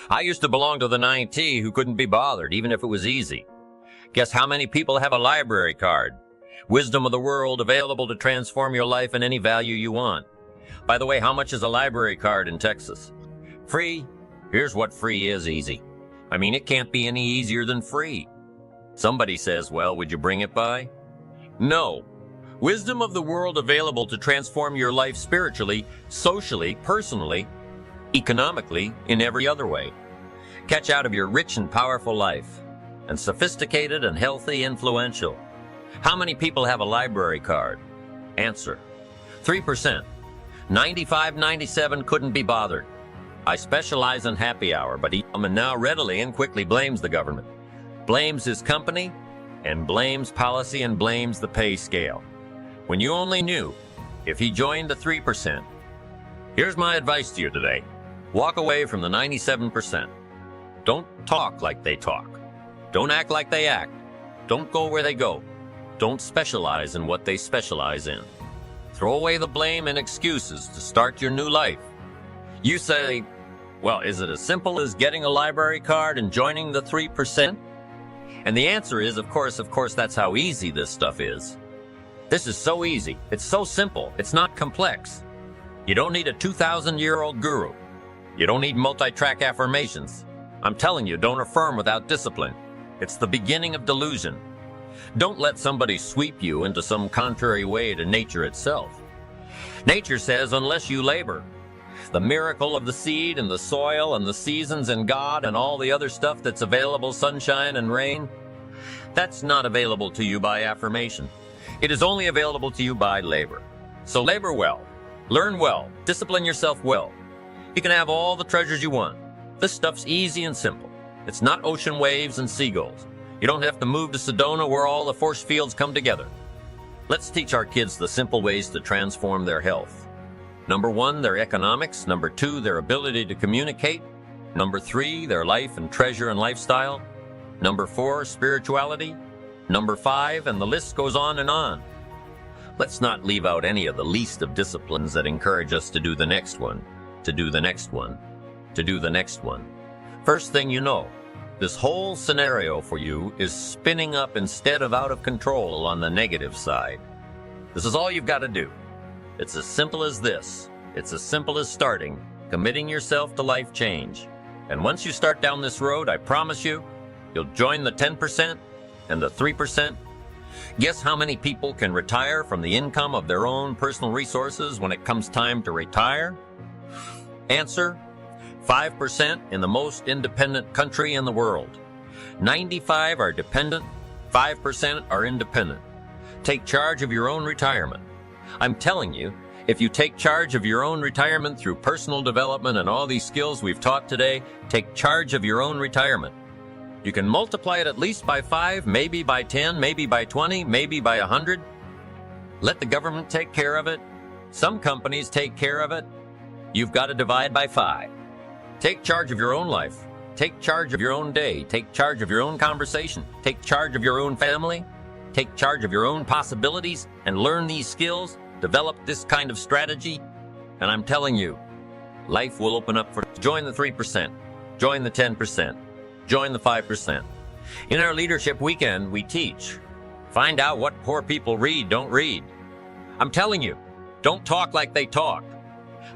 I used to belong to the 9T who couldn't be bothered, even if it was easy. Guess how many people have a library card? Wisdom of the world available to transform your life in any value you want. By the way, how much is a library card in Texas? Free? Here's what free is easy. I mean, it can't be any easier than free. Somebody says, well, would you bring it by? No. Wisdom of the world available to transform your life spiritually, socially, personally, economically, in every other way. Catch out of your rich and powerful life. And sophisticated and healthy, influential. How many people have a library card? Answer: 3%. 97 couldn't be bothered. I specialize in happy hour, but he now readily and quickly blames the government, blames his company, and blames policy and blames the pay scale. When you only knew if he joined the 3%. Here's my advice to you today. Walk away from the 97%. Don't talk like they talk. Don't act like they act. Don't go where they go. Don't specialize in what they specialize in. Throw away the blame and excuses to start your new life. You say, well, is it as simple as getting a library card and joining the 3%? And the answer is, of course, that's how easy this stuff is. This is so easy. It's so simple. It's not complex. You don't need a 2,000-year-old guru. You don't need multi-track affirmations. I'm telling you, don't affirm without discipline. It's the beginning of delusion. Don't let somebody sweep you into some contrary way to nature itself. Nature says, unless you labor. The miracle of the seed and the soil and the seasons and God and all the other stuff that's available, sunshine and rain, that's not available to you by affirmation. It is only available to you by labor. So labor well, learn well, discipline yourself well. You can have all the treasures you want. This stuff's easy and simple. It's not ocean waves and seagulls. You don't have to move to Sedona where all the force fields come together. Let's teach our kids the simple ways to transform their health. Number 1, their economics. Number 2, their ability to communicate. Number 3, their life and treasure and lifestyle. Number 4, spirituality. Number 5, and the list goes on and on. Let's not leave out any of the least of disciplines that encourage us to do the next one, to do the next one, to do the next one. First thing you know, this whole scenario for you is spinning up instead of out of control on the negative side. This is all you've got to do. It's as simple as this. It's as simple as starting, committing yourself to life change. And once you start down this road, I promise you, you'll join the 10% and the 3%. Guess how many people can retire from the income of their own personal resources when it comes time to retire? Answer: 5% in the most independent country in the world. 95 are dependent, 5% are independent. Take charge of your own retirement. I'm telling you, if you take charge of your own retirement through personal development and all these skills we've taught today, take charge of your own retirement. You can multiply it at least by 5, maybe by 10, maybe by 20, maybe by 100. Let the government take care of it. Some companies take care of it. You've got to divide by 5. Take charge of your own life. Take charge of your own day. Take charge of your own conversation. Take charge of your own family. Take charge of your own possibilities and learn these skills. Develop this kind of strategy. And I'm telling you, life will open up for you. Join the 3%. Join the 10%. Join the 5%. In our leadership weekend, we teach. Find out what poor people read, don't read. I'm telling you, don't talk like they talk.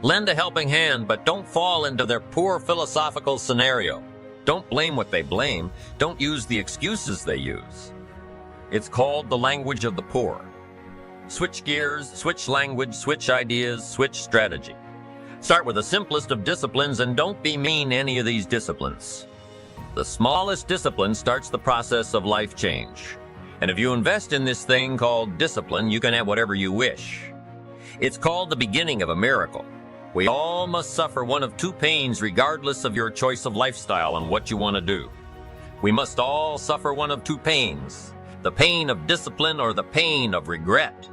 Lend a helping hand, but don't fall into their poor philosophical scenario. Don't blame what they blame. Don't use the excuses they use. It's called the language of the poor. Switch gears, switch language, switch ideas, switch strategy. Start with the simplest of disciplines and don't be mean to any of these disciplines. The smallest discipline starts the process of life change. And if you invest in this thing called discipline, you can have whatever you wish. It's called the beginning of a miracle. We all must suffer one of 2 pains regardless of your choice of lifestyle and what you want to do. We must all suffer one of 2 pains, the pain of discipline or the pain of regret.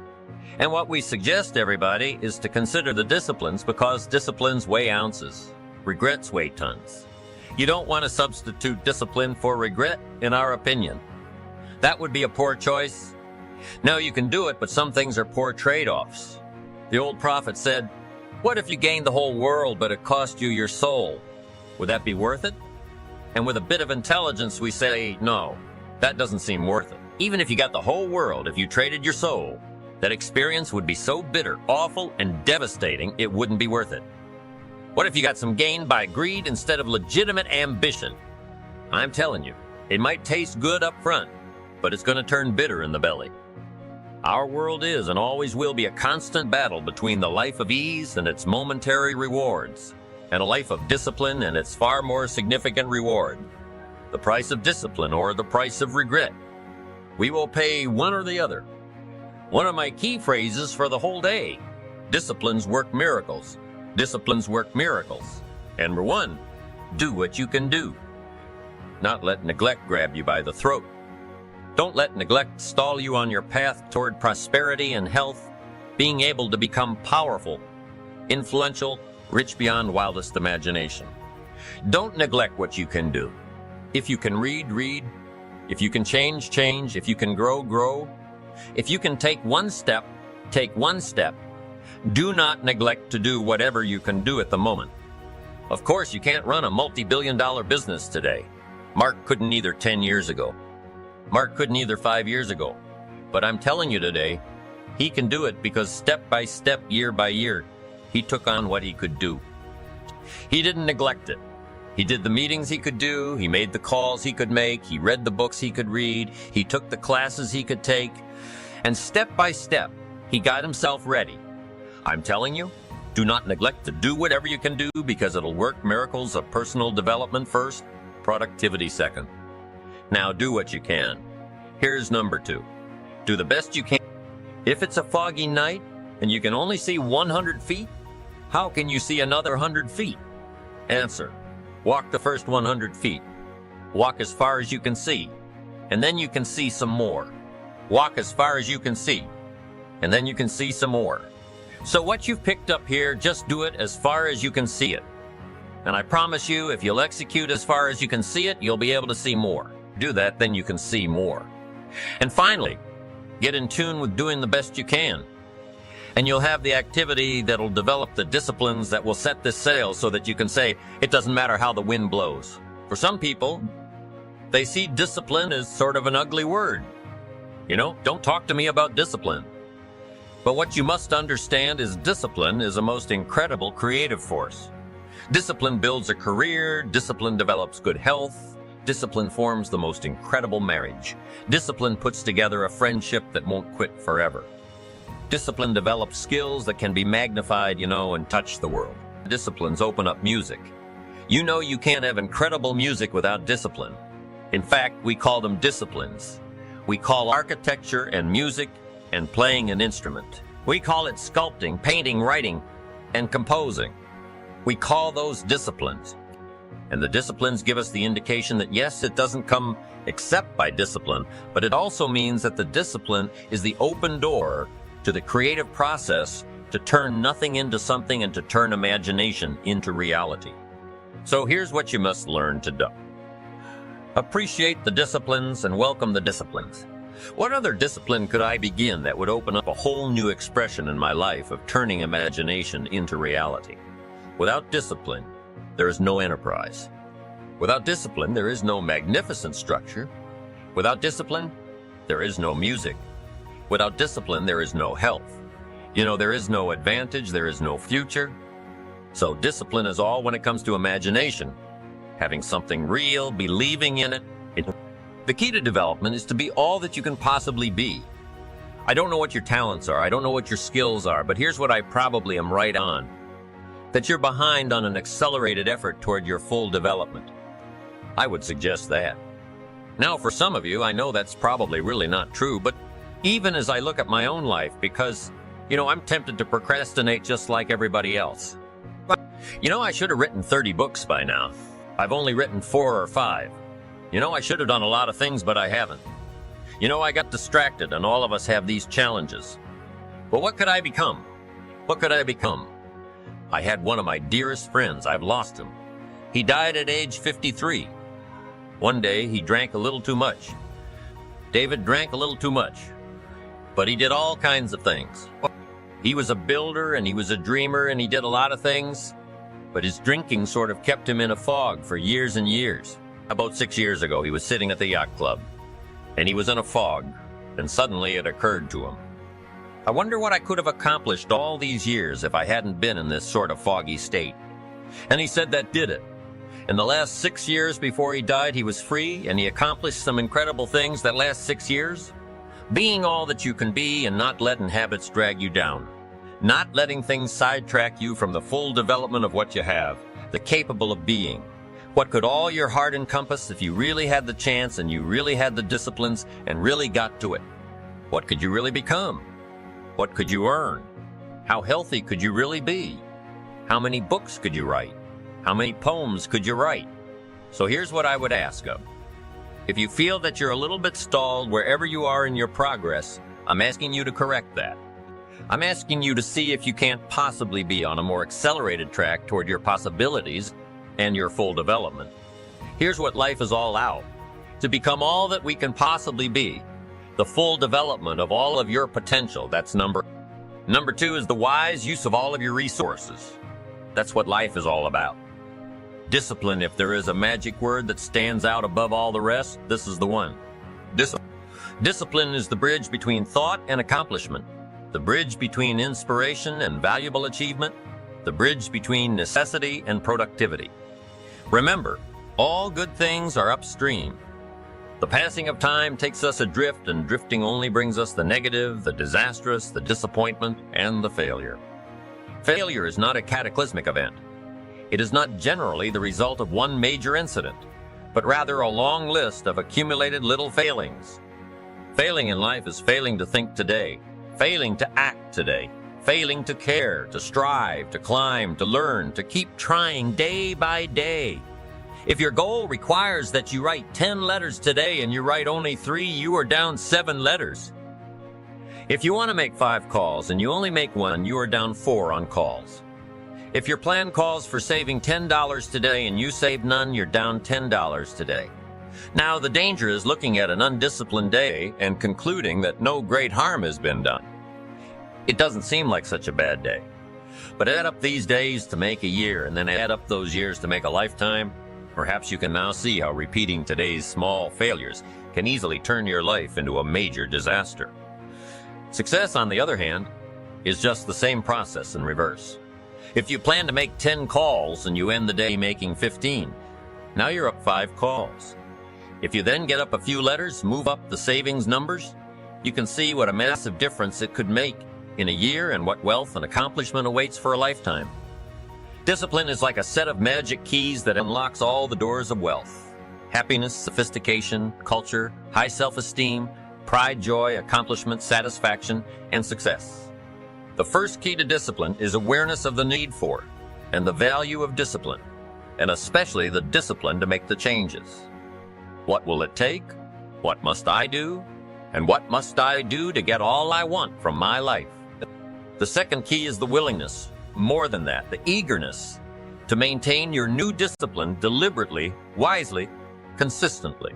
And what we suggest, everybody, is to consider the disciplines because disciplines weigh ounces, regrets weigh tons. You don't want to substitute discipline for regret, in our opinion. That would be a poor choice. No, you can do it, but some things are poor trade-offs. The old prophet said, "What if you gained the whole world, but it cost you your soul?" Would that be worth it? And with a bit of intelligence, we say, no, that doesn't seem worth it. Even if you got the whole world, if you traded your soul, that experience would be so bitter, awful, and devastating, it wouldn't be worth it. What if you got some gain by greed instead of legitimate ambition? I'm telling you, it might taste good up front, but it's going to turn bitter in the belly. Our world is and always will be a constant battle between the life of ease and its momentary rewards, and a life of discipline and its far more significant reward. The price of discipline or the price of regret. We will pay one or the other. One of my key phrases for the whole day: disciplines work miracles. Disciplines work miracles. And number one, do what you can do. Not let neglect grab you by the throat. Don't let neglect stall you on your path toward prosperity and health, being able to become powerful, influential, rich beyond wildest imagination. Don't neglect what you can do. If you can read, read. If you can change, change. If you can grow, grow. If you can take one step, take one step. Do not neglect to do whatever you can do at the moment. Of course, you can't run a multi-billion-dollar business today. Mark couldn't either 10 years ago. Mark couldn't either 5 years ago. But I'm telling you today, he can do it because step by step, year by year, he took on what he could do. He didn't neglect it. He did the meetings he could do, he made the calls he could make, he read the books he could read, he took the classes he could take, and step by step, he got himself ready. I'm telling you, do not neglect to do whatever you can do because it'll work miracles of personal development first, productivity second. Now do what you can. Here's number 2. Do the best you can. If it's a foggy night and you can only see 100 feet, how can you see another 100 feet? Answer: walk the first 100 feet. Walk as far as you can see, and then you can see some more. Walk as far as you can see, and then you can see some more. So what you've picked up here, just do it as far as you can see it. And I promise you, if you'll execute as far as you can see it, you'll be able to see more. Do that, then you can see more. And finally, get in tune with doing the best you can. And you'll have the activity that'll develop the disciplines that will set this sail so that you can say, it doesn't matter how the wind blows. For some people, they see discipline as sort of an ugly word. You know, don't talk to me about discipline. But what you must understand is discipline is a most incredible creative force. Discipline builds a career, discipline develops good health, discipline forms the most incredible marriage. Discipline puts together a friendship that won't quit forever. Discipline develops skills that can be magnified, and touch the world. Disciplines open up music. You can't have incredible music without discipline. In fact, we call them disciplines. We call architecture and music and playing an instrument. We call it sculpting, painting, writing, and composing. We call those disciplines. And the disciplines give us the indication that yes, it doesn't come except by discipline, but it also means that the discipline is the open door to the creative process to turn nothing into something and to turn imagination into reality. So here's what you must learn to do. Appreciate the disciplines and welcome the disciplines. What other discipline could I begin that would open up a whole new expression in my life of turning imagination into reality? Without discipline, there is no enterprise. Without discipline, there is no magnificent structure. Without discipline, there is no music. Without discipline, there is no health. There is no advantage, there is no future. So discipline is all when it comes to imagination. Having something real, believing in it. The key to development is to be all that you can possibly be. I don't know what your talents are, I don't know what your skills are, but here's what I probably am right on. That you're behind on an accelerated effort toward your full development. I would suggest that. Now, for some of you, I know that's probably really not true, but even as I look at my own life, because, I'm tempted to procrastinate just like everybody else. But, I should have written 30 books by now. I've only written 4 or 5. I should have done a lot of things, but I haven't. I got distracted, and all of us have these challenges. But what could I become? What could I become? I had one of my dearest friends. I've lost him. He died at age 53. One day, he drank a little too much. David drank a little too much. But he did all kinds of things. He was a builder, and he was a dreamer, and he did a lot of things. but his drinking sort of kept him in a fog for years and years. About 6 years ago, he was sitting at the yacht club, and he was in a fog, and suddenly it occurred to him. I wonder what I could have accomplished all these years if I hadn't been in this sort of foggy state. And he said that did it. In the last 6 years before he died, he was free, and he accomplished some incredible things that last 6 years. Being all that you can be and not letting habits drag you down. Not letting things sidetrack you from the full development of what you have, the capable of being. What could all your heart encompass if you really had the chance and you really had the disciplines and really got to it? What could you really become? What could you earn? How healthy could you really be? How many books could you write? How many poems could you write? So here's what I would ask of. If you feel that you're a little bit stalled wherever you are in your progress, I'm asking you to correct that. I'm asking you to see if you can't possibly be on a more accelerated track toward your possibilities and your full development. Here's what life is all out. To become all that we can possibly be. The full development of all of your potential. That's number 2 is the wise use of all of your resources. That's what life is all about. Discipline, if there is a magic word that stands out above all the rest, this is the one. Discipline is the bridge between thought and accomplishment. The bridge between inspiration and valuable achievement, the bridge between necessity and productivity. Remember, all good things are upstream. The passing of time takes us adrift, and drifting only brings us the negative, the disastrous, the disappointment, and the failure. Failure is not a cataclysmic event. It is not generally the result of one major incident, but rather a long list of accumulated little failings. Failing in life is failing to think today, failing to act today, failing to care, to strive, to climb, to learn, to keep trying day by day. If your goal requires that you write 10 letters today and you write only 3, you are down 7 letters. If you want to make 5 calls and you only make 1, you are down 4 on calls. If your plan calls for saving $10 today and you save none, you're down $10 today. Now, the danger is looking at an undisciplined day and concluding that no great harm has been done. It doesn't seem like such a bad day. But add up these days to make a year, and then add up those years to make a lifetime. Perhaps you can now see how repeating today's small failures can easily turn your life into a major disaster. Success, on the other hand, is just the same process in reverse. If you plan to make 10 calls and you end the day making 15, now you're up 5 calls. If you then get up a few letters, move up the savings numbers, you can see what a massive difference it could make in a year and what wealth and accomplishment awaits for a lifetime. Discipline is like a set of magic keys that unlocks all the doors of wealth. Happiness, sophistication, culture, high self-esteem, pride, joy, accomplishment, satisfaction, and success. The first key to discipline is awareness of the need for and the value of discipline, and especially the discipline to make the changes. What will it take? What must I do? And what must I do to get all I want from my life? The second key is the willingness. More than that, the eagerness to maintain your new discipline deliberately, wisely, consistently.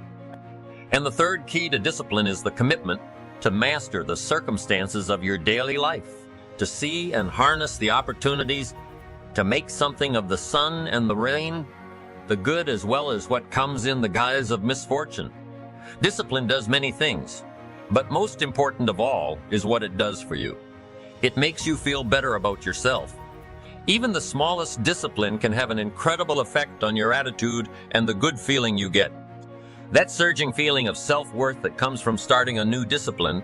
And the third key to discipline is the commitment to master the circumstances of your daily life, to see and harness the opportunities, to make something of the sun and the rain, the good as well as what comes in the guise of misfortune. Discipline does many things, but most important of all is what it does for you. It makes you feel better about yourself. Even the smallest discipline can have an incredible effect on your attitude and the good feeling you get. That surging feeling of self-worth that comes from starting a new discipline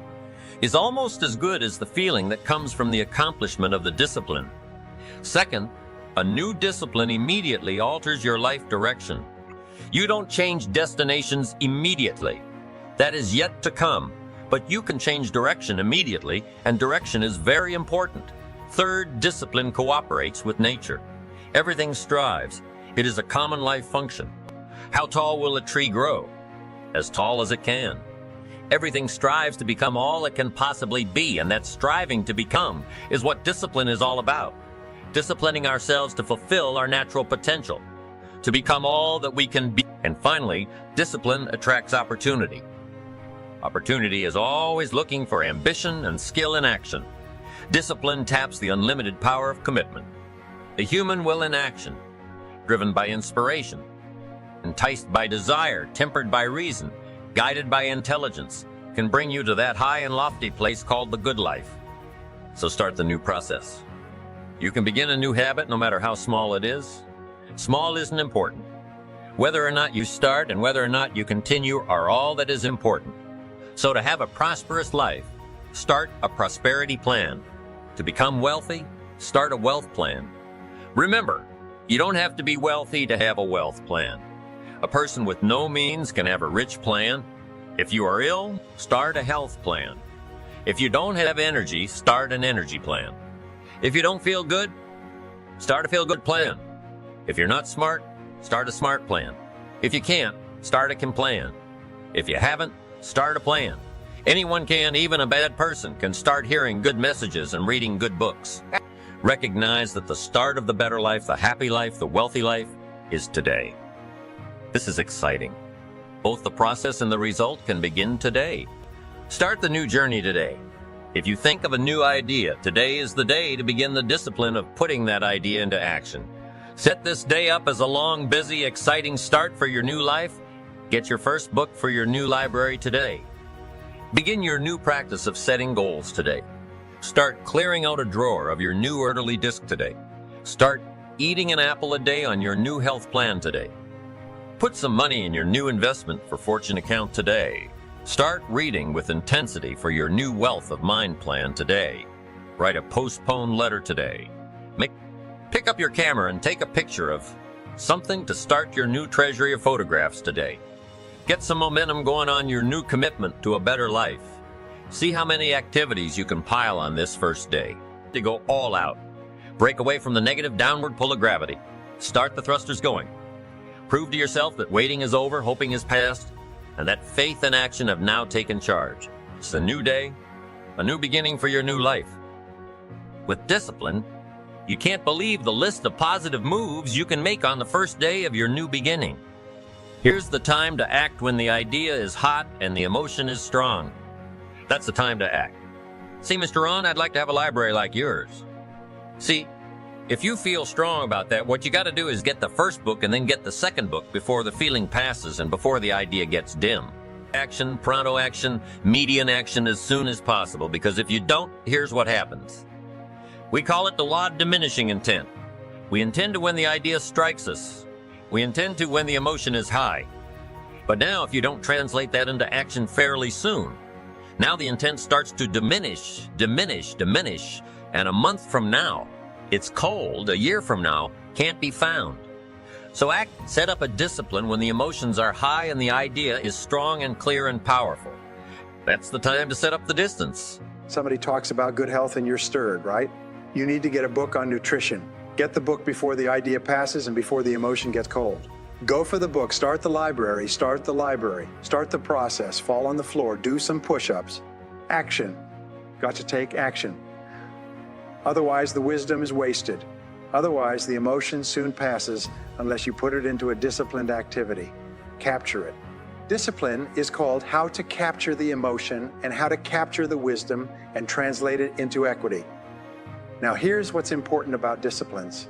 is almost as good as the feeling that comes from the accomplishment of the discipline. Second, a new discipline immediately alters your life direction. You don't change destinations immediately. That is yet to come, but you can change direction immediately, and direction is very important. Third, discipline cooperates with nature. Everything strives. It is a common life function. How tall will a tree grow? As tall as it can. Everything strives to become all it can possibly be, and that striving to become is what discipline is all about. Disciplining ourselves to fulfill our natural potential, to become all that we can be. And finally, discipline attracts opportunity. Opportunity is always looking for ambition and skill in action. Discipline taps the unlimited power of commitment. The human will in action, driven by inspiration, enticed by desire, tempered by reason, guided by intelligence, can bring you to that high and lofty place called the good life. So start the new process. You can begin a new habit no matter how small it is. Small isn't important. Whether or not you start and whether or not you continue are all that is important. So to have a prosperous life, start a prosperity plan. To become wealthy, start a wealth plan. Remember, you don't have to be wealthy to have a wealth plan. A person with no means can have a rich plan. If you are ill, start a health plan. If you don't have energy, start an energy plan. If you don't feel good, start a feel-good plan. If you're not smart, start a smart plan. If you can't, start a plan. If you haven't, start a plan. Anyone can, even a bad person, can start hearing good messages and reading good books. Recognize that the start of the better life, the happy life, the wealthy life is today. This is exciting. Both the process and the result can begin today. Start the new journey today. If you think of a new idea, today is the day to begin the discipline of putting that idea into action. Set this day up as a long, busy, exciting start for your new life. Get your first book for your new library today. Begin your new practice of setting goals today. Start clearing out a drawer of your new orderly disk today. Start eating an apple a day on your new health plan today. Put some money in your new investment for fortune account today. Start reading with intensity for your new wealth of mind plan today. Write a postponed letter today. Pick up your camera and take a picture of something to start your new treasury of photographs today. Get some momentum going on your new commitment to a better life. See how many activities you can pile on this first day. To go all out. Break away from the negative downward pull of gravity. Start the thrusters going. Prove to yourself that waiting is over, hoping is past, and that faith and action have now taken charge. It's a new day, a new beginning for your new life. With discipline, you can't believe the list of positive moves you can make on the first day of your new beginning. Here's the time to act when the idea is hot and the emotion is strong. That's the time to act. See, Mr. Rohn, I'd like to have a library like yours. See, if you feel strong about that, what you got to do is get the first book and then get the second book before the feeling passes and before the idea gets dim. Action, pronto action, median action as soon as possible, because if you don't, here's what happens. We call it the law of diminishing intent. We intend to when the idea strikes us. We intend to when the emotion is high. But now if you don't translate that into action fairly soon, now the intent starts to diminish, and a month from now, it's cold. A year from now, can't be found. So set up a discipline when the emotions are high and the idea is strong and clear and powerful. That's the time to set up the distance. Somebody talks about good health and you're stirred, right? You need to get a book on nutrition. Get the book before the idea passes and before the emotion gets cold. Go for the book, start the library, start the process, fall on the floor, do some push-ups. Action. Got to take action. Otherwise, the wisdom is wasted. Otherwise, the emotion soon passes unless you put it into a disciplined activity. Capture it. Discipline is called how to capture the emotion and how to capture the wisdom and translate it into equity. Now, here's what's important about disciplines.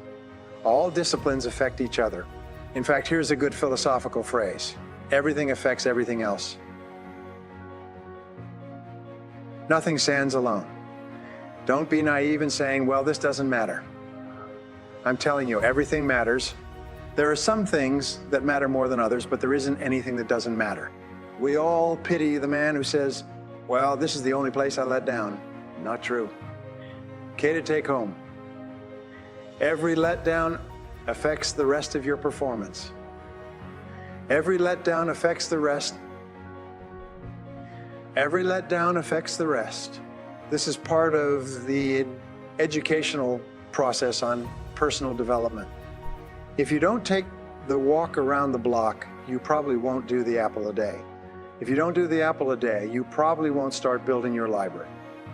All disciplines affect each other. In fact, here's a good philosophical phrase. Everything affects everything else. Nothing stands alone. Don't be naive in saying, well, this doesn't matter. I'm telling you, everything matters. There are some things that matter more than others, but there isn't anything that doesn't matter. We all pity the man who says, well, this is the only place I let down. Not true. Okay, to take home. Every letdown affects the rest of your performance. Every letdown affects the rest. Every letdown affects the rest. This is part of the educational process on personal development. If you don't take the walk around the block, you probably won't do the apple a day. If you don't do the apple a day, you probably won't start building your library.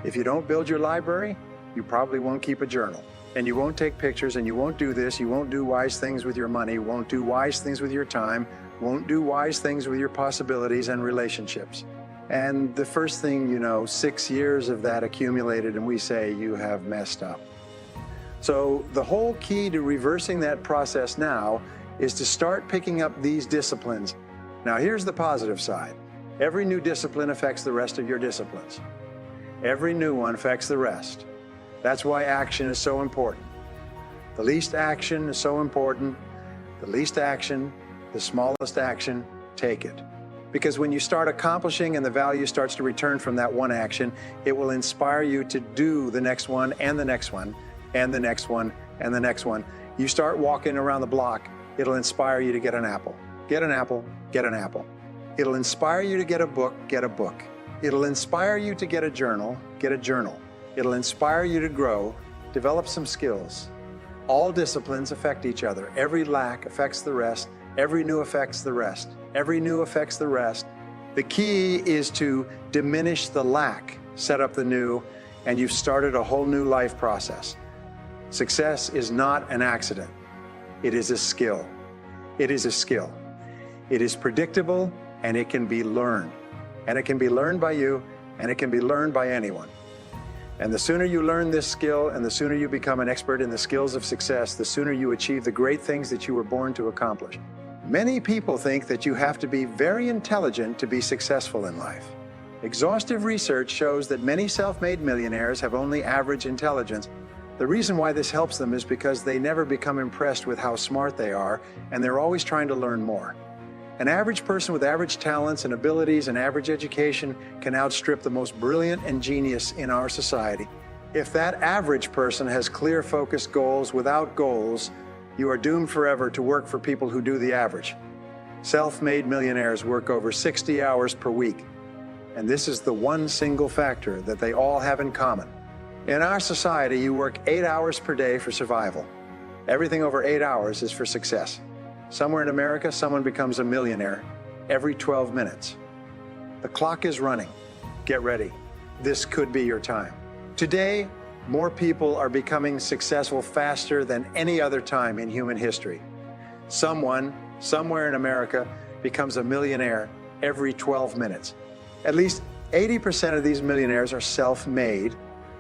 If you don't build your library, you probably won't keep a journal. And you won't take pictures, and you won't do this, you won't do wise things with your money, won't do wise things with your time, won't do wise things with your possibilities and relationships. And the first thing you know, 6 years of that accumulated, and we say you have messed up. So the whole key to reversing that process now is to start picking up these disciplines. Now here's the positive side. Every new discipline affects the rest of your disciplines. Every new one affects the rest. That's why action is so important. The least action is so important. The least action, the smallest action, take it. Because when you start accomplishing and the value starts to return from that one action, it will inspire you to do the next one and the next one and the next one and the next one. You start walking around the block, it'll inspire you to get an apple. Get an apple, get an apple. It'll inspire you to get a book, get a book. It'll inspire you to get a journal, get a journal. It'll inspire you to grow, develop some skills. All disciplines affect each other. Every lack affects the rest. Every new affects the rest. Every new affects the rest. The key is to diminish the lack, set up the new, and you've started a whole new life process. Success is not an accident. It is a skill. It is a skill. It is predictable and it can be learned. And it can be learned by you and it can be learned by anyone. And the sooner you learn this skill and the sooner you become an expert in the skills of success, the sooner you achieve the great things that you were born to accomplish. Many people think that you have to be very intelligent to be successful in life. Exhaustive research shows that many self-made millionaires have only average intelligence. The reason why this helps them is because they never become impressed with how smart they are, and they're always trying to learn more. An average person with average talents and abilities and average education can outstrip the most brilliant and genius in our society. If that average person has clear, focused goals without goals, you are doomed forever to work for people who do the average. Self-made millionaires work over 60 hours per week. And this is the one single factor that they all have in common. In our society, you work 8 hours per day for survival. Everything over 8 hours is for success. Somewhere in America, someone becomes a millionaire every 12 minutes. The clock is running. Get ready. This could be your time. Today, more people are becoming successful faster than any other time in human history. Someone, somewhere in America, becomes a millionaire every 12 minutes. At least 80% of these millionaires are self-made.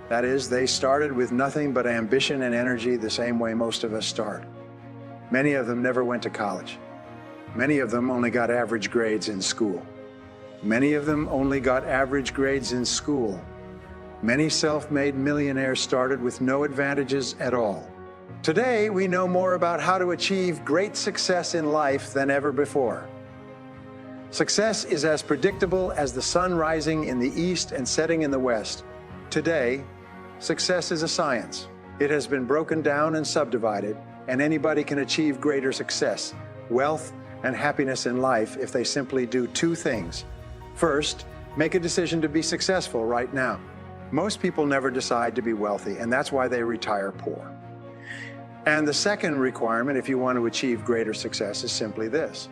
That is, they started with nothing but ambition and energy the same way most of us start. Many of them never went to college. Many of them only got average grades in school. Many of them only got average grades in school. Many self-made millionaires started with no advantages at all. Today, we know more about how to achieve great success in life than ever before. Success is as predictable as the sun rising in the east and setting in the west. Today, success is a science. It has been broken down and subdivided, and anybody can achieve greater success, wealth, and happiness in life if they simply do two things. First, make a decision to be successful right now. Most people never decide to be wealthy, and that's why they retire poor. And the second requirement, if you want to achieve greater success, is simply this.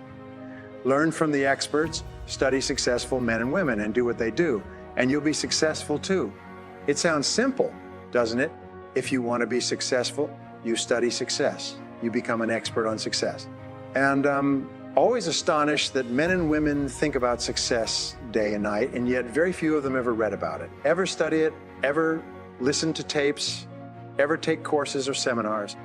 Learn from the experts, study successful men and women, and do what they do, and you'll be successful too. It sounds simple, doesn't it? If you want to be successful, you study success. You become an expert on success. And I'm always astonished that men and women think about success day and night, and yet very few of them ever read about it, ever study it, ever listen to tapes, ever take courses or seminars.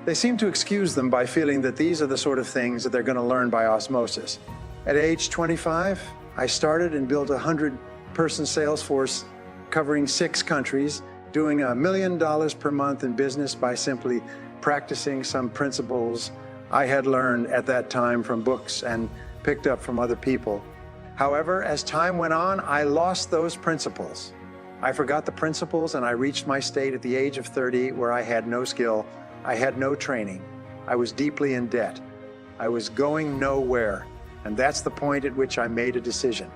They seem to excuse them by feeling that these are the sort of things that they're going to learn by osmosis. At age 25, I started and built a 100-person sales force covering 6 countries, doing $1 million per month in business by simply practicing some principles I had learned at that time from books and picked up from other people. However, as time went on, I lost those principles. I forgot the principles and I reached my state at the age of 30 where I had no skill, I had no training, I was deeply in debt, I was going nowhere, and that's the point at which I made a decision.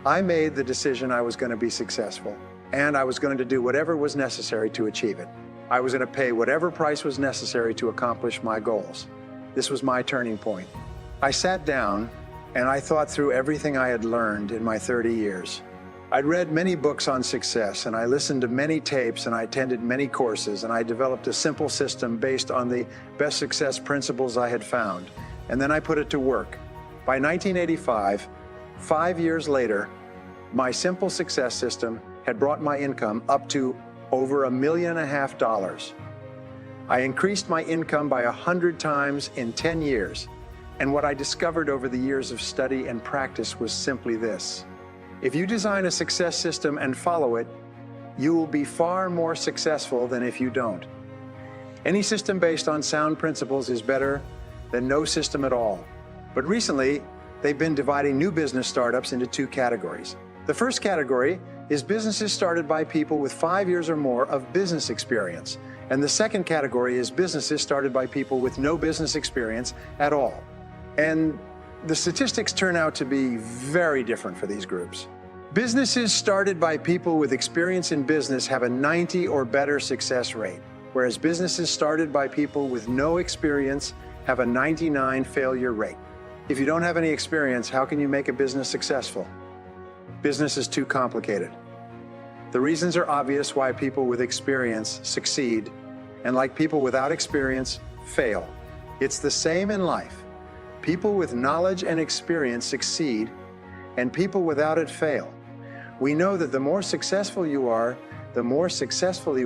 I made the decision I was going to be successful, and I was going to do whatever was necessary to achieve it. I was going to pay whatever price was necessary to accomplish my goals. This was my turning point. I sat down and I thought through everything I had learned in my 30 years. I'd read many books on success, and I listened to many tapes, and I attended many courses, and I developed a simple system based on the best success principles I had found. And then I put it to work. By 1985, 5 years later, my simple success system had brought my income up to over $1.5 million. I increased my income by 100 times in 10 years. And what I discovered over the years of study and practice was simply this. If you design a success system and follow it, you will be far more successful than if you don't. Any system based on sound principles is better than no system at all. But recently, they've been dividing new business startups into two categories. The first category is businesses started by people with 5 years or more of business experience. And the second category is businesses started by people with no business experience at all. And the statistics turn out to be very different for these groups. Businesses started by people with experience in business have a 90 or better success rate, whereas businesses started by people with no experience have a 99 failure rate. If you don't have any experience, how can you make a business successful? Business is too complicated. The reasons are obvious why people with experience succeed, and like people without experience, fail. It's the same in life. People with knowledge and experience succeed, and people without it fail. We know that the more successful you are, the more successful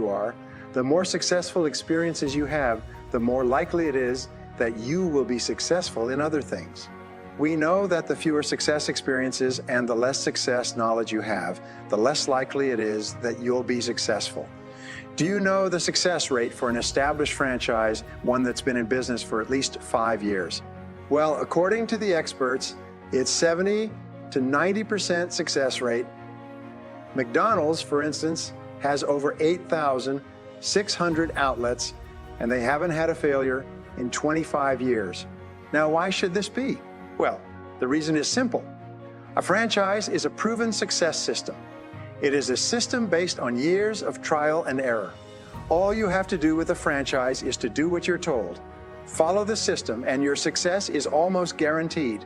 experiences you have, the more likely it is that you will be successful in other things. We know that the fewer success experiences and the less success knowledge you have, the less likely it is that you'll be successful. Do you know the success rate for an established franchise, one that's been in business for at least 5 years? Well, according to the experts, it's 70 to 90% success rate. McDonald's, for instance, has over 8,600 outlets, and they haven't had a failure in 25 years. Now, why should this be? Well, the reason is simple. A franchise is a proven success system. It is a system based on years of trial and error. All you have to do with a franchise is to do what you're told. Follow the system, and your success is almost guaranteed.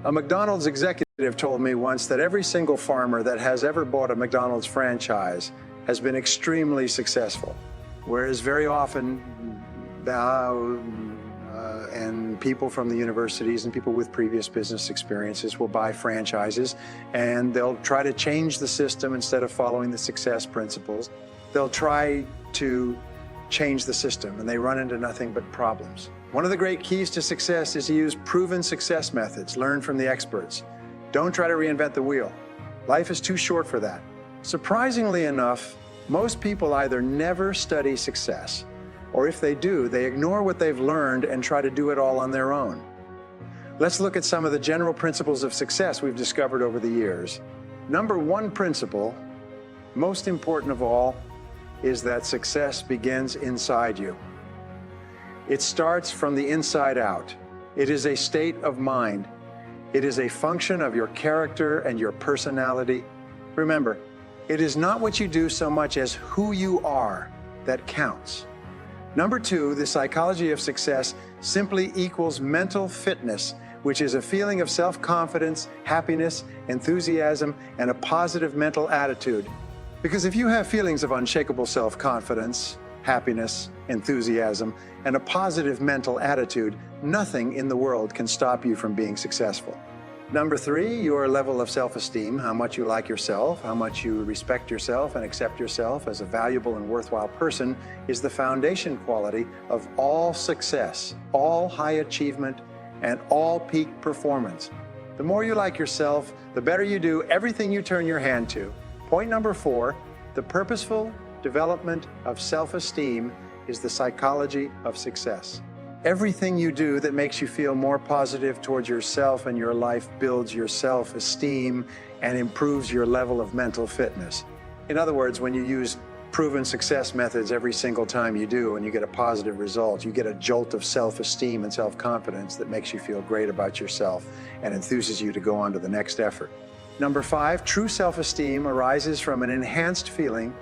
A McDonald's executive told me once that every single farmer that has ever bought a McDonald's franchise has been extremely successful, whereas very often, and people from the universities and people with previous business experiences will buy franchises, and they'll try to change the system instead of following the success principles. They'll try to change the system, and they run into nothing but problems. One of the great keys to success is to use proven success methods. Learn from the experts. Don't try to reinvent the wheel. Life is too short for that. Surprisingly enough, most people either never study success, or if they do, they ignore what they've learned and try to do it all on their own. Let's look at some of the general principles of success we've discovered over the years. Number one principle, most important of all, is that success begins inside you. It starts from the inside out. It is a state of mind. It is a function of your character and your personality. Remember, it is not what you do so much as who you are that counts. Number two, the psychology of success simply equals mental fitness, which is a feeling of self-confidence, happiness, enthusiasm, and a positive mental attitude. Because if you have feelings of unshakable self-confidence, happiness, enthusiasm, and a positive mental attitude, nothing in the world can stop you from being successful. Number three, your level of self-esteem, how much you like yourself, how much you respect yourself and accept yourself as a valuable and worthwhile person, is the foundation quality of all success, all high achievement, and all peak performance. The more you like yourself, the better you do everything you turn your hand to. Point number four, the purposeful development of self-esteem is the psychology of success. Everything you do that makes you feel more positive towards yourself and your life builds your self-esteem and improves your level of mental fitness. In other words, when you use proven success methods every single time you do and you get a positive result, you get a jolt of self-esteem and self-confidence that makes you feel great about yourself and enthuses you to go on to the next effort. Number five, true self-esteem arises from an enhanced feeling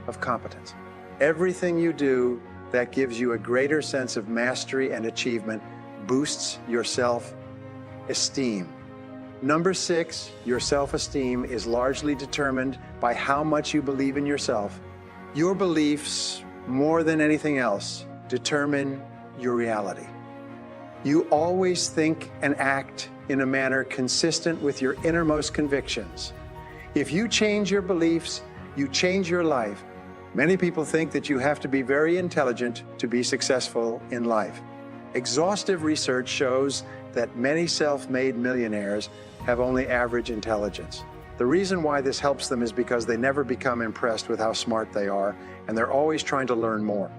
of competence. Everything you do that gives you a greater sense of mastery and achievement boosts your self-esteem. Number six, your self-esteem is largely determined by how much you believe in yourself. Your beliefs, more than anything else, determine your reality. You always think and act in a manner consistent with your innermost convictions. If you change your beliefs, you change your life. Many people think that you have to be very intelligent to be successful in life. Exhaustive research shows that many self-made millionaires have only average intelligence. The reason why this helps them is because they never become impressed with how smart they are, and they're always trying to learn more.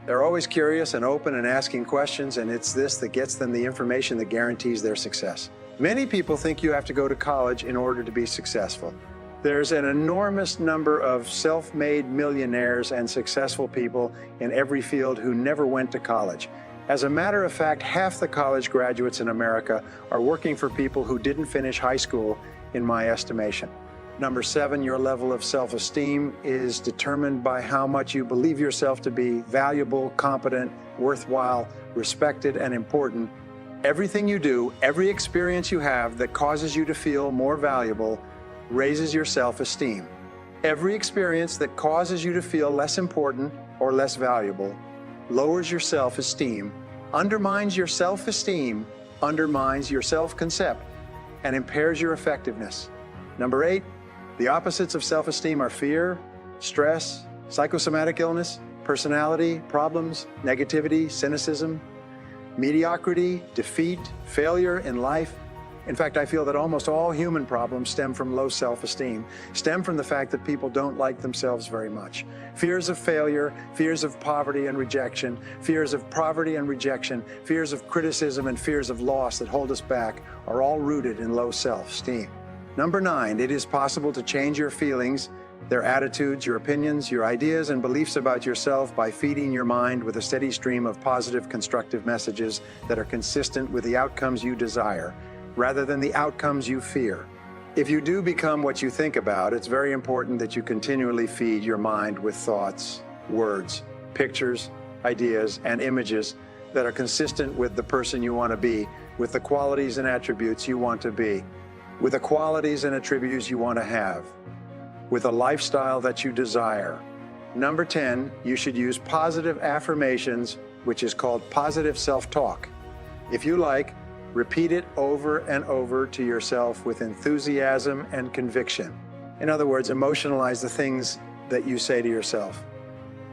They're always curious and open and asking questions, and it's this that gets them the information that guarantees their success. Many people think you have to go to college in order to be successful. There's an enormous number of self-made millionaires and successful people in every field who never went to college. As a matter of fact, half the college graduates in America are working for people who didn't finish high school, in my estimation. Number 7, your level of self-esteem is determined by how much you believe yourself to be valuable, competent, worthwhile, respected, and important. Everything you do, every experience you have that causes you to feel more valuable raises your self-esteem. Every experience that causes you to feel less important or less valuable lowers your self-esteem, undermines your self-esteem, undermines your self-concept, and impairs your effectiveness. Number 8, the opposites of self-esteem are fear, stress, psychosomatic illness, personality problems, negativity, cynicism, mediocrity, defeat, failure in life. In fact, I feel that almost all human problems stem from low self-esteem, stem from the fact that people don't like themselves very much. Fears of failure, fears of poverty and rejection, fears of poverty and rejection, fears of criticism, and fears of loss that hold us back are all rooted in low self-esteem. Number 9, it is possible to change your feelings, their attitudes, your opinions, your ideas, and beliefs about yourself by feeding your mind with a steady stream of positive, constructive messages that are consistent with the outcomes you desire, rather than the outcomes you fear. If you do become what you think about, it's very important that you continually feed your mind with thoughts, words, pictures, ideas, and images that are consistent with the person you want to be, with the qualities and attributes you want to be, with the qualities and attributes you want to have, with a lifestyle that you desire. Number 10, you should use positive affirmations, which is called positive self-talk. If you like, repeat it over and over to yourself with enthusiasm and conviction. In other words, emotionalize the things that you say to yourself.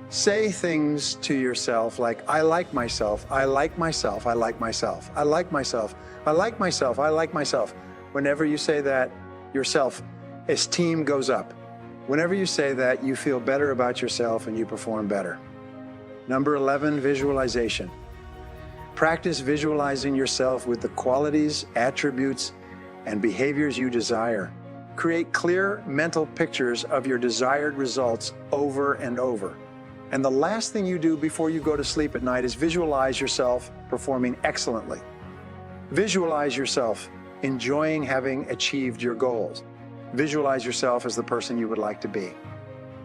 Say things to yourself like, I like myself, I like myself, I like myself, I like myself, I like myself, I like myself. Whenever you say that, your self-esteem goes up. Whenever you say that, you feel better about yourself and you perform better. Number 11, visualization. Practice visualizing yourself with the qualities, attributes, and behaviors you desire. Create clear mental pictures of your desired results over and over. And the last thing you do before you go to sleep at night is visualize yourself performing excellently. Visualize yourself enjoying having achieved your goals. Visualize yourself as the person you would like to be.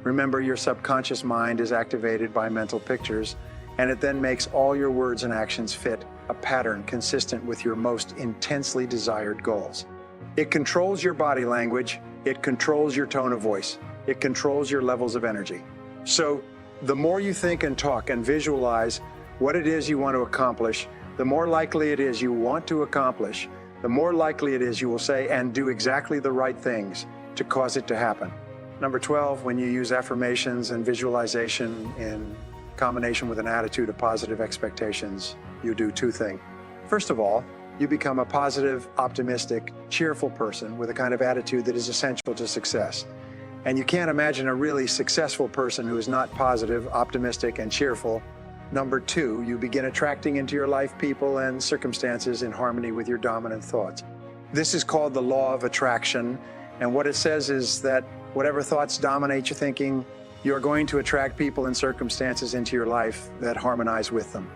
Remember, your subconscious mind is activated by mental pictures, and it then makes all your words and actions fit a pattern consistent with your most intensely desired goals. It controls your body language, it controls your tone of voice, it controls your levels of energy. So, the more you think and talk and visualize what it is you want to accomplish, the more likely it is you want to accomplish, the more likely it is you will say and do exactly the right things to cause it to happen. Number 12, when you use affirmations and visualization in combination with an attitude of positive expectations, you do 2 things. First of all, you become a positive, optimistic, cheerful person with a kind of attitude that is essential to success. And you can't imagine a really successful person who is not positive, optimistic, and cheerful. Number 2, you begin attracting into your life people and circumstances in harmony with your dominant thoughts. This is called the law of attraction, and what it says is that whatever thoughts dominate your thinking, you're going to attract people and circumstances into your life that harmonize with them.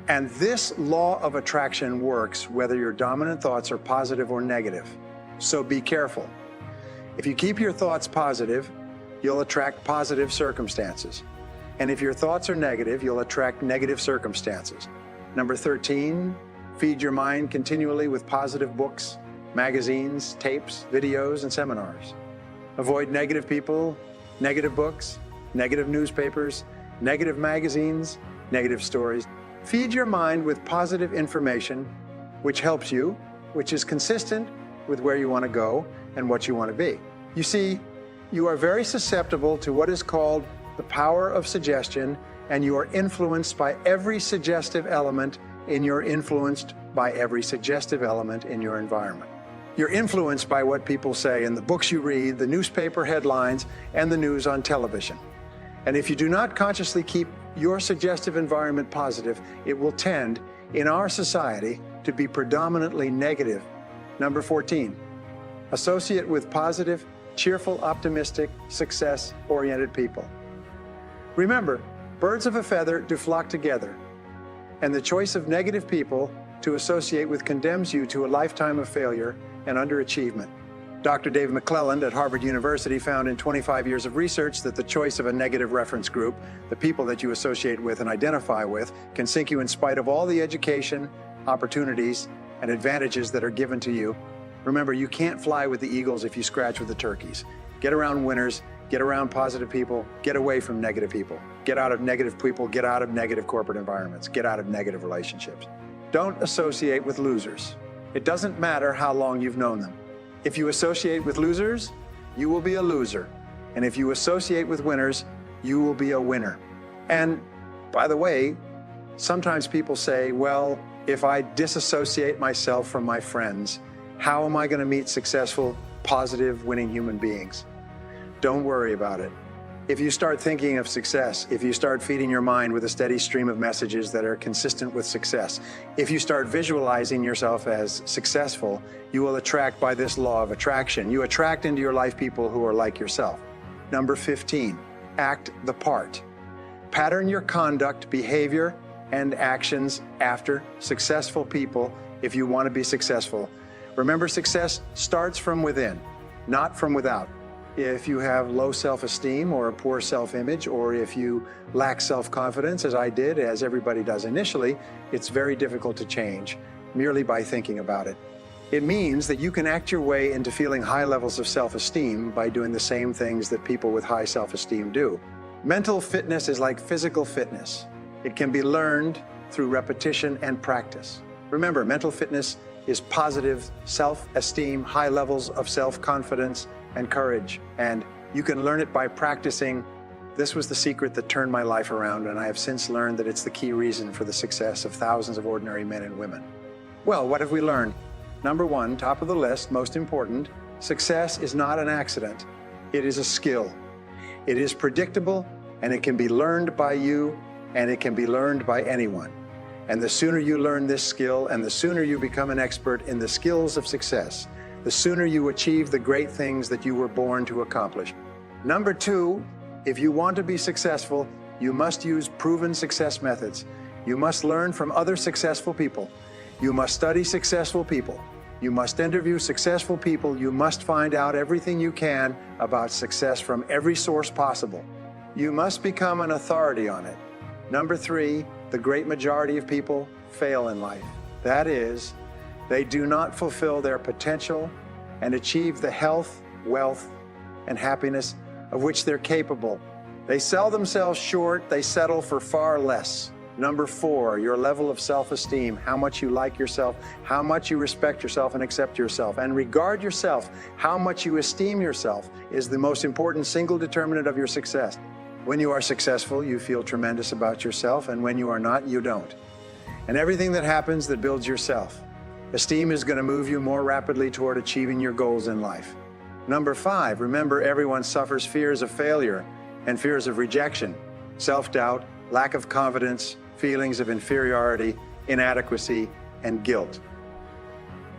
And this law of attraction works whether your dominant thoughts are positive or negative. So be careful. If you keep your thoughts positive, you'll attract positive circumstances. And if your thoughts are negative, you'll attract negative circumstances. Number 13, feed your mind continually with positive books, magazines, tapes, videos, and seminars. Avoid negative people, negative books, negative newspapers, negative magazines, negative stories. Feed your mind with positive information, which helps you, which is consistent with where you want to go and what you want to be. You see, you are very susceptible to what is called the power of suggestion, and you are influenced by every suggestive element and you're influenced by every suggestive element in your environment. You're influenced by what people say in the books you read, the newspaper headlines, and the news on television. And if you do not consciously keep your suggestive environment positive, it will tend, in our society, to be predominantly negative. Number 14, associate with positive, cheerful, optimistic, success-oriented people. Remember, birds of a feather do flock together, and the choice of negative people to associate with condemns you to a lifetime of failure and underachievement. Dr. Dave McClelland at Harvard University found in 25 years of research that the choice of a negative reference group, the people that you associate with and identify with, can sink you in spite of all the education, opportunities, and advantages that are given to you. Remember, you can't fly with the eagles if you scratch with the turkeys. Get around winners, get around positive people, get away from negative people. Get out of negative people, get out of negative corporate environments, get out of negative relationships. Don't associate with losers. It doesn't matter how long you've known them. If you associate with losers, you will be a loser. And if you associate with winners, you will be a winner. And by the way, sometimes people say, well, if I disassociate myself from my friends, how am I going to meet successful, positive, winning human beings? Don't worry about it. If you start thinking of success, if you start feeding your mind with a steady stream of messages that are consistent with success, if you start visualizing yourself as successful, you will attract by this law of attraction. You attract into your life people who are like yourself. Number 15, act the part. Pattern your conduct, behavior, and actions after successful people if you want to be successful. Remember, success starts from within, not from without. If you have low self-esteem or a poor self-image, or if you lack self-confidence, as I did, as everybody does initially, it's very difficult to change merely by thinking about it. It means that you can act your way into feeling high levels of self-esteem by doing the same things that people with high self-esteem do. Mental fitness is like physical fitness. It can be learned through repetition and practice. Remember, mental fitness is positive self-esteem, high levels of self-confidence and courage, and you can learn it by practicing. This was the secret that turned my life around, and I have since learned that it's the key reason for the success of thousands of ordinary men and women. Well, what have we learned? Number one, top of the list, most important, success is not an accident. It is a skill. It is predictable, and it can be learned by you, and it can be learned by anyone. And the sooner you learn this skill, and the sooner you become an expert in the skills of success, the sooner you achieve the great things that you were born to accomplish. Number two, if you want to be successful, you must use proven success methods. You must learn from other successful people. You must study successful people. You must interview successful people. You must find out everything you can about success from every source possible. You must become an authority on it. Number three, the great majority of people fail in life. That is, they do not fulfill their potential and achieve the health, wealth, and happiness of which they're capable. They sell themselves short, they settle for far less. Number four, your level of self-esteem, how much you like yourself, how much you respect yourself and accept yourself, and regard yourself, how much you esteem yourself, is the most important single determinant of your success. When you are successful, you feel tremendous about yourself, and when you are not, you don't. And everything that happens that builds yourself. Esteem is going to move you more rapidly toward achieving your goals in life. Number five, remember, everyone suffers fears of failure and fears of rejection, self-doubt, lack of confidence, feelings of inferiority, inadequacy, and guilt.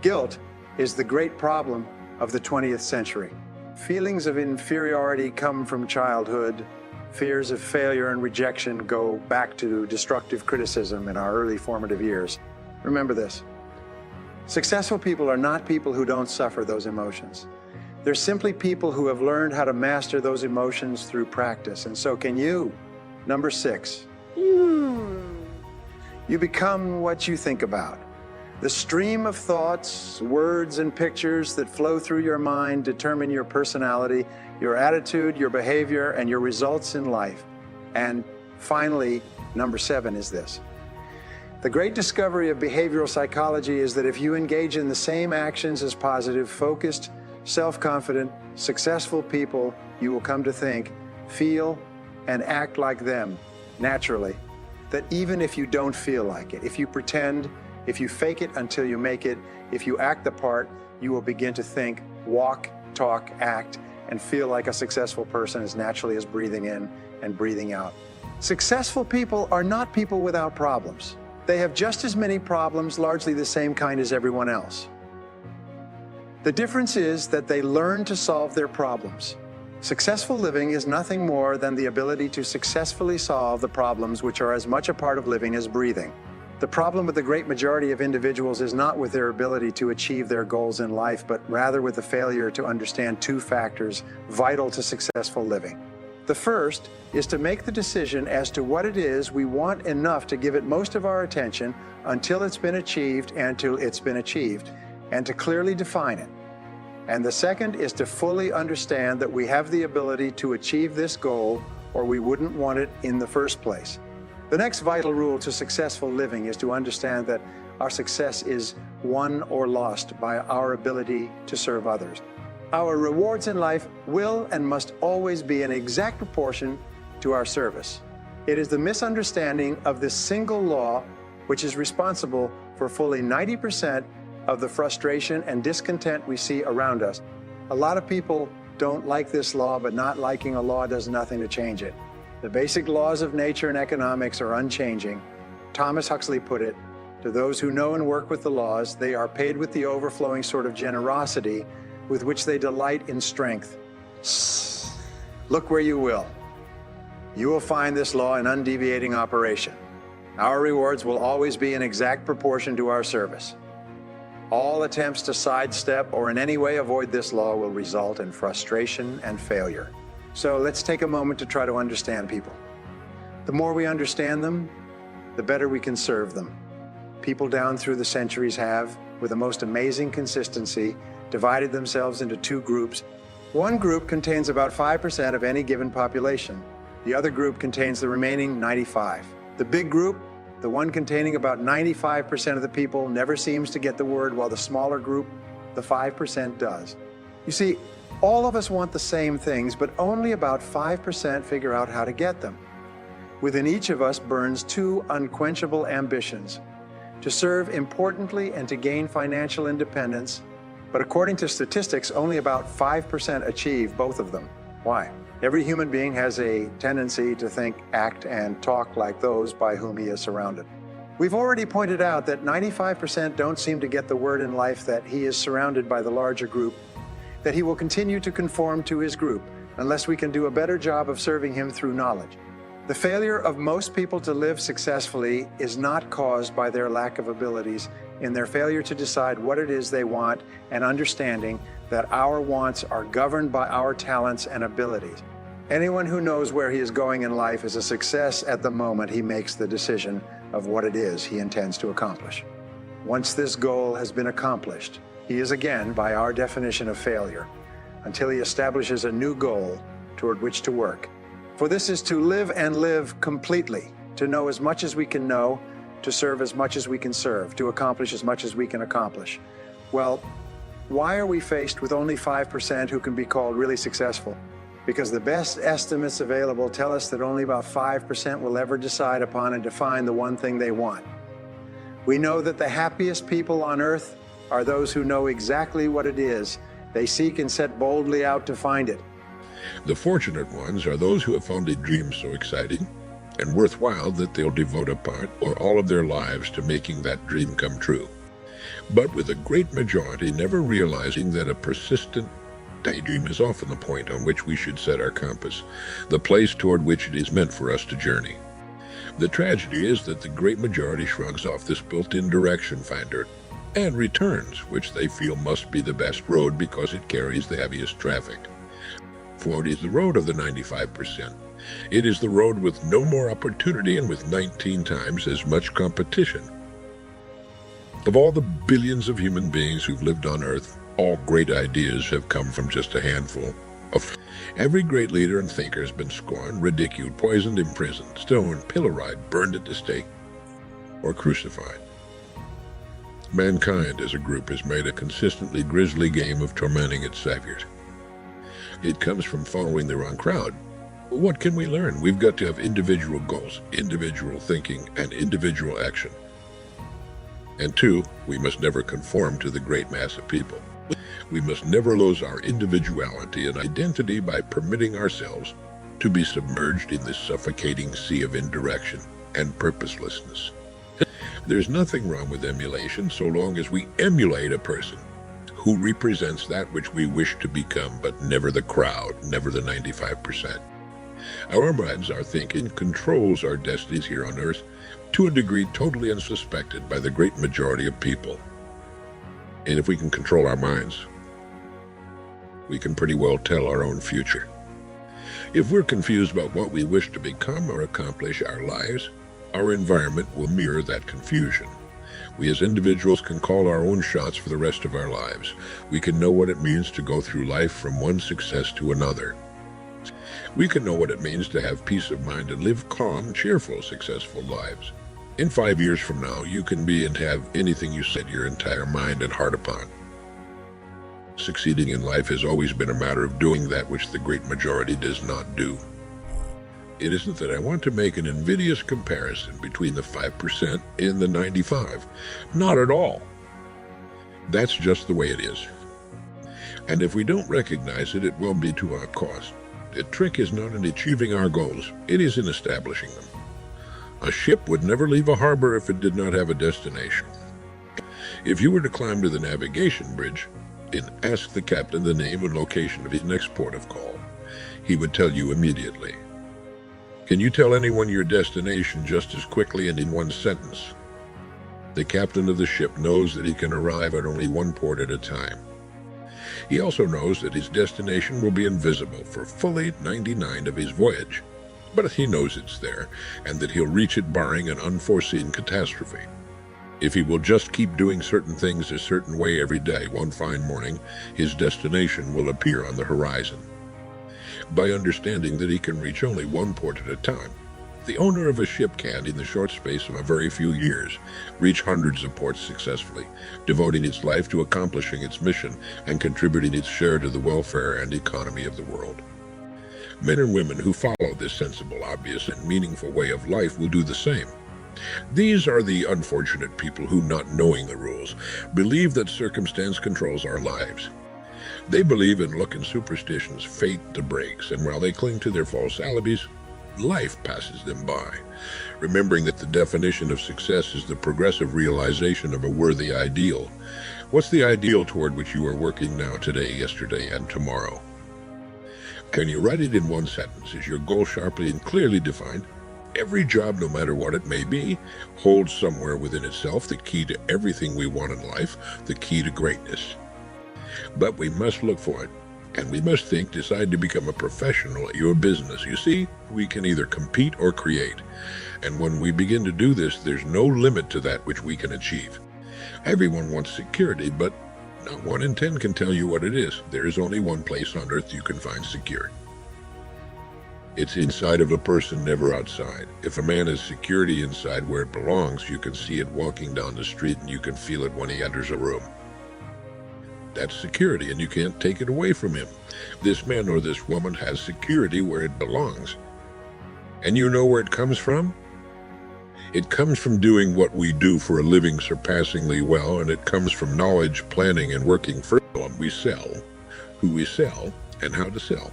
Guilt is the great problem of the 20th century. Feelings of inferiority come from childhood. Fears of failure and rejection go back to destructive criticism in our early formative years. Remember this. Successful people are not people who don't suffer those emotions. They're simply people who have learned how to master those emotions through practice, and so can you. Number six. You become what you think about. The stream of thoughts, words, and pictures that flow through your mind determine your personality, your attitude, your behavior, and your results in life. And finally, number seven is this. The great discovery of behavioral psychology is that if you engage in the same actions as positive, focused, self-confident, successful people, you will come to think, feel, and act like them, naturally, that even if you don't feel like it, if you pretend, if you fake it until you make it, if you act the part, you will begin to think, walk, talk, act, and feel like a successful person as naturally as breathing in and breathing out. Successful people are not people without problems. They have just as many problems, largely the same kind as everyone else. The difference is that they learn to solve their problems. Successful living is nothing more than the ability to successfully solve the problems which are as much a part of living as breathing. The problem with the great majority of individuals is not with their ability to achieve their goals in life, but rather with the failure to understand two factors vital to successful living. The first is to make the decision as to what it is we want enough to give it most of our attention until it's been achieved and till it's been achieved, and to clearly define it. And the second is to fully understand that we have the ability to achieve this goal, or we wouldn't want it in the first place. The next vital rule to successful living is to understand that our success is won or lost by our ability to serve others. Our rewards in life will and must always be in exact proportion to our service. It is the misunderstanding of this single law which is responsible for fully 90% of the frustration and discontent we see around us. A lot of people don't like this law, but not liking a law does nothing to change it. The basic laws of nature and economics are unchanging. Thomas Huxley put it, to those who know and work with the laws, they are paid with the overflowing sort of generosity with which they delight in strength. Look where you will. You will find this law in undeviating operation. Our rewards will always be in exact proportion to our service. All attempts to sidestep or in any way avoid this law will result in frustration and failure. So let's take a moment to try to understand people. The more we understand them, the better we can serve them. People down through the centuries have, with the most amazing consistency, divided themselves into two groups. One group contains about 5% of any given population. The other group contains the remaining 95%. The big group, the one containing about 95% of the people, never seems to get the word, while the smaller group, the 5%, does. You see, all of us want the same things, but only about 5% figure out how to get them. Within each of us burns two unquenchable ambitions: to serve importantly and to gain financial independence. But according to statistics, only about 5% achieve both of them. Why? Every human being has a tendency to think, act, and talk like those by whom he is surrounded. We've already pointed out that 95% don't seem to get the word in life that he is surrounded by the larger group, that he will continue to conform to his group unless we can do a better job of serving him through knowledge. The failure of most people to live successfully is not caused by their lack of abilities, in their failure to decide what it is they want and understanding that our wants are governed by our talents and abilities. Anyone who knows where he is going in life is a success at the moment he makes the decision of what it is he intends to accomplish. Once this goal has been accomplished, he is again, by our definition of failure, until he establishes a new goal toward which to work. For this is to live and live completely, to know as much as we can know, to serve as much as we can serve, to accomplish as much as we can accomplish. Well, why are we faced with only 5% who can be called really successful? Because the best estimates available tell us that only about 5% will ever decide upon and define the one thing they want. We know that the happiest people on earth are those who know exactly what it is they seek and set boldly out to find it. The fortunate ones are those who have found a dream so exciting and worthwhile that they'll devote a part or all of their lives to making that dream come true. But with a great majority never realizing that a persistent daydream is often the point on which we should set our compass, the place toward which it is meant for us to journey. The tragedy is that the great majority shrugs off this built-in direction finder and returns, which they feel must be the best road because it carries the heaviest traffic. For it is the road of the 95%. It is the road with no more opportunity and with 19 times as much competition. Of all the billions of human beings who've lived on Earth, all great ideas have come from just a handful of. Every great leader and thinker has been scorned, ridiculed, poisoned, imprisoned, stoned, pilloried, burned at the stake, or crucified. Mankind as a group has made a consistently grisly game of tormenting its saviors. It comes from following the wrong crowd, What can we learn? We've got to have individual goals, individual thinking, and individual action. And two, we must never conform to the great mass of people. We must never lose our individuality and identity by permitting ourselves to be submerged in this suffocating sea of indirection and purposelessness. There's nothing wrong with emulation so long as we emulate a person who represents that which we wish to become, but never the crowd, never the 95%. Our minds, our thinking, controls our destinies here on earth to a degree totally unsuspected by the great majority of people. And if we can control our minds, we can pretty well tell our own future. If we're confused about what we wish to become or accomplish our lives, our environment will mirror that confusion. We as individuals can call our own shots for the rest of our lives. We can know what it means to go through life from one success to another. We can know what it means to have peace of mind and live calm, cheerful, successful lives. In 5 years from now, you can be and have anything you set your entire mind and heart upon. Succeeding in life has always been a matter of doing that which the great majority does not do. It isn't that I want to make an invidious comparison between the 5% and the 95%. Not at all. That's just the way it is. And if we don't recognize it, it will be to our cost. The trick is not in achieving our goals, it is in establishing them. A ship would never leave a harbor if it did not have a destination. If you were to climb to the navigation bridge and ask the captain the name and location of his next port of call, he would tell you immediately. Can you tell anyone your destination just as quickly and in one sentence? The captain of the ship knows that he can arrive at only one port at a time. He also knows that his destination will be invisible for fully 99 of his voyage, but he knows it's there, and that he'll reach it barring an unforeseen catastrophe. If he will just keep doing certain things a certain way every day, one fine morning, his destination will appear on the horizon. By understanding that he can reach only one port at a time, the owner of a ship can, in the short space of a very few years, reach hundreds of ports successfully, devoting its life to accomplishing its mission and contributing its share to the welfare and economy of the world. Men and women who follow this sensible, obvious, and meaningful way of life will do the same. These are the unfortunate people who, not knowing the rules, believe that circumstance controls our lives. They believe in luck and superstitions, fate the breaks, and while they cling to their false alibis, life passes them by, remembering that the definition of success is the progressive realization of a worthy ideal. What's the ideal toward which you are working now, today, yesterday, and tomorrow? Can you write it in one sentence? Is your goal sharply and clearly defined? Every job, no matter what it may be, holds somewhere within itself the key to everything we want in life, the key to greatness. But we must look for it, and we must decide to become a professional at your business. You see, we can either compete or create, and when we begin to do this, there's no limit to that which we can achieve. Everyone wants security, but not 1 in 10 can tell you what it is. There is only one place on earth you can find security. It's inside of a person, never outside. If a man has security inside where it belongs, you can see it walking down the street and you can feel it when he enters a room. That's security, and you can't take it away from him. This man or this woman has security where it belongs. And you know where it comes from? It comes from doing what we do for a living surpassingly well, and it comes from knowledge, planning, and working for what we sell, who we sell, and how to sell.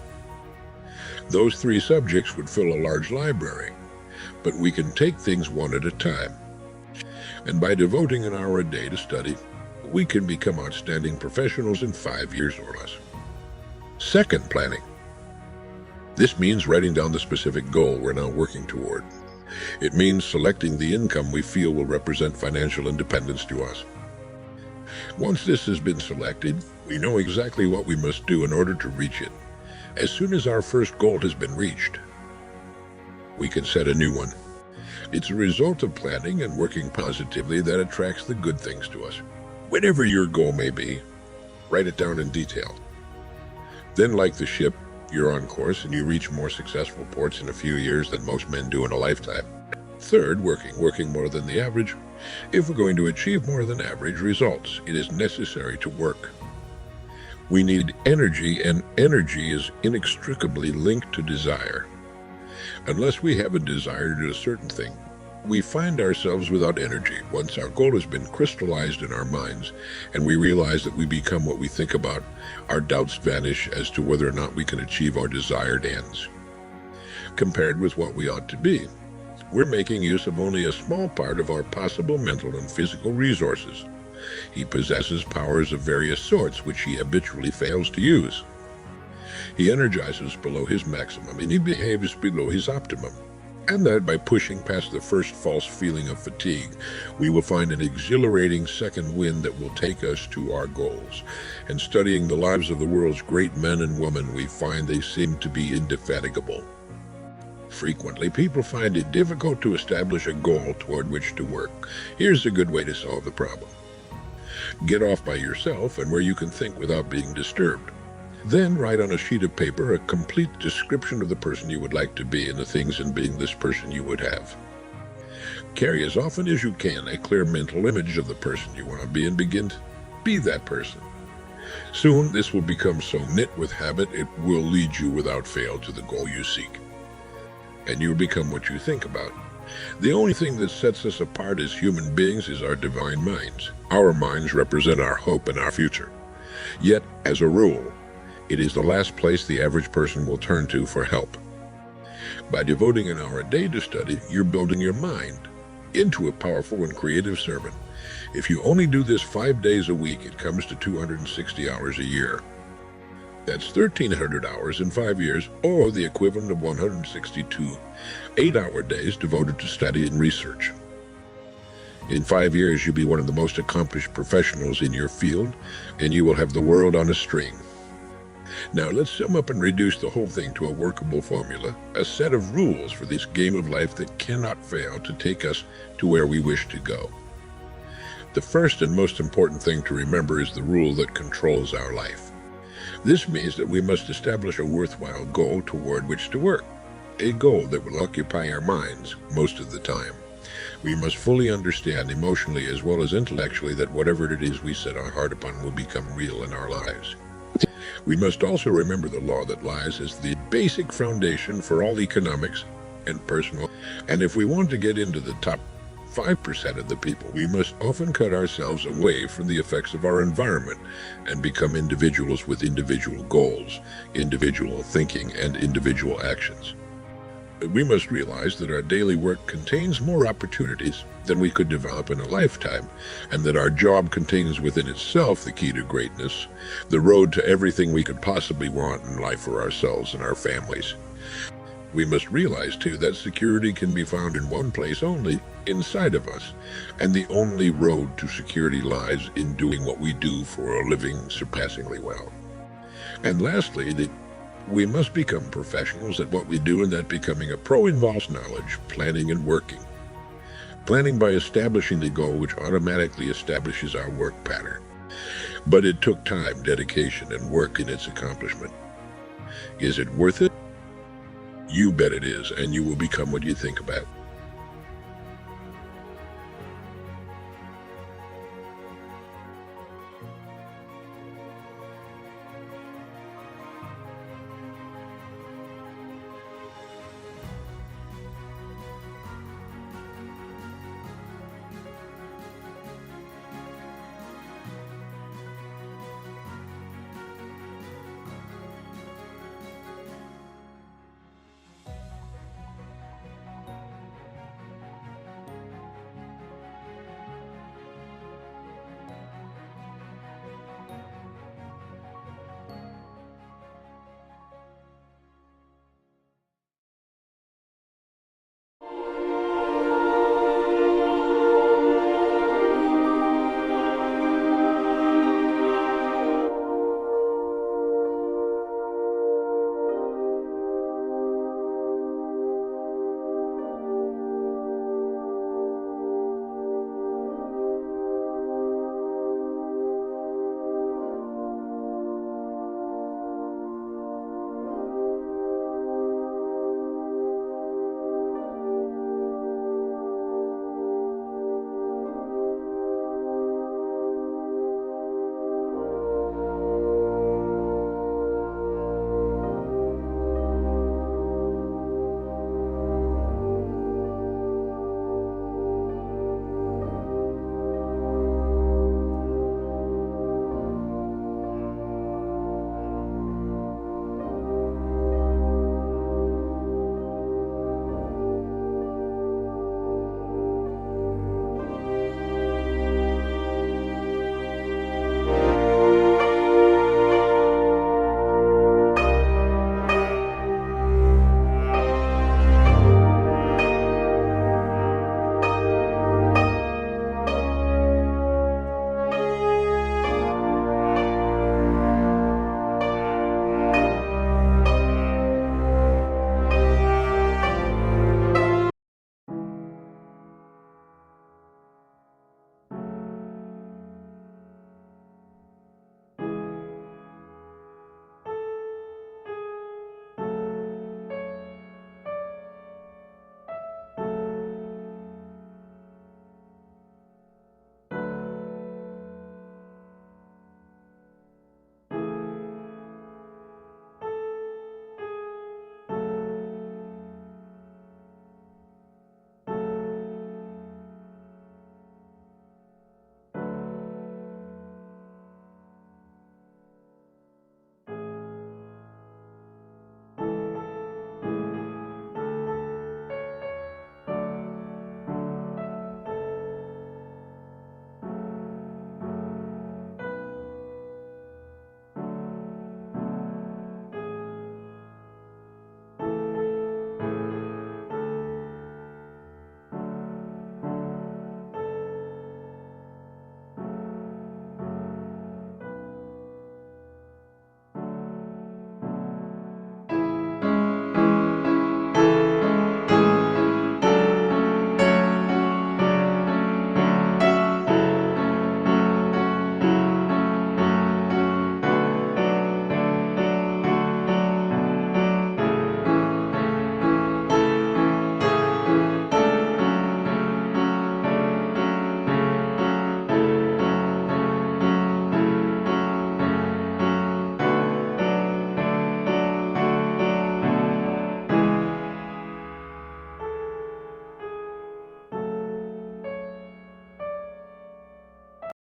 Those 3 subjects would fill a large library, but we can take things one at a time. And by devoting an hour a day to study, we can become outstanding professionals in 5 years or less. Second, planning. This means writing down the specific goal we're now working toward. It means selecting the income we feel will represent financial independence to us. Once this has been selected, we know exactly what we must do in order to reach it. As soon as our first goal has been reached, we can set a new one. It's a result of planning and working positively that attracts the good things to us. Whatever your goal may be, write it down in detail. Then, like the ship, you're on course and you reach more successful ports in a few years than most men do in a lifetime. Third, working more than the average. If we're going to achieve more than average results, it is necessary to work. We need energy, and energy is inextricably linked to desire. Unless we have a desire to do a certain thing, we find ourselves without energy. Once our goal has been crystallized in our minds and we realize that we become what we think about, our doubts vanish as to whether or not we can achieve our desired ends. Compared with what we ought to be, we're making use of only a small part of our possible mental and physical resources. He possesses powers of various sorts which he habitually fails to use. He energizes below his maximum and he behaves below his optimum. And that by pushing past the first false feeling of fatigue, we will find an exhilarating second wind that will take us to our goals. And studying the lives of the world's great men and women, we find they seem to be indefatigable. Frequently, people find it difficult to establish a goal toward which to work. Here's a good way to solve the problem. Get off by yourself and where you can think without being disturbed. Then write on a sheet of paper a complete description of the person you would like to be and the things in being this person you would have. Carry as often as you can a clear mental image of the person you want to be and begin to be that person. Soon this will become so knit with habit it will lead you without fail to the goal you seek. And you'll become what you think about. The only thing that sets us apart as human beings is our divine minds. Our minds represent our hope and our future. Yet, as a rule, it is the last place the average person will turn to for help. By devoting an hour a day to study, you're building your mind into a powerful and creative servant. If you only do this 5 days a week, it comes to 260 hours a year. That's 1,300 hours in 5 years, or the equivalent of 162 8-hour days devoted to study and research. In 5 years, you'll be one of the most accomplished professionals in your field, and you will have the world on a string. Now let's sum up and reduce the whole thing to a workable formula, a set of rules for this game of life that cannot fail to take us to where we wish to go. The first and most important thing to remember is the rule that controls our life. This means that we must establish a worthwhile goal toward which to work, a goal that will occupy our minds most of the time. We must fully understand emotionally as well as intellectually that whatever it is we set our heart upon will become real in our lives. We must also remember the law that lies as the basic foundation for all economics and personal. And if we want to get into the top 5% of the people, we must often cut ourselves away from the effects of our environment and become individuals with individual goals, individual thinking, and individual actions. We must realize that our daily work contains more opportunities than we could develop in a lifetime, and that our job contains within itself the key to greatness, the road to everything we could possibly want in life for ourselves and our families. We must realize, too, that security can be found in one place only, inside of us, and the only road to security lies in doing what we do for a living surpassingly well. And lastly, that we must become professionals at what we do, and that becoming a pro involves knowledge, planning, and working. Planning by establishing the goal, which automatically establishes our work pattern. But it took time, dedication, and work in its accomplishment. Is it worth it? You bet it is, and you will become what you think about.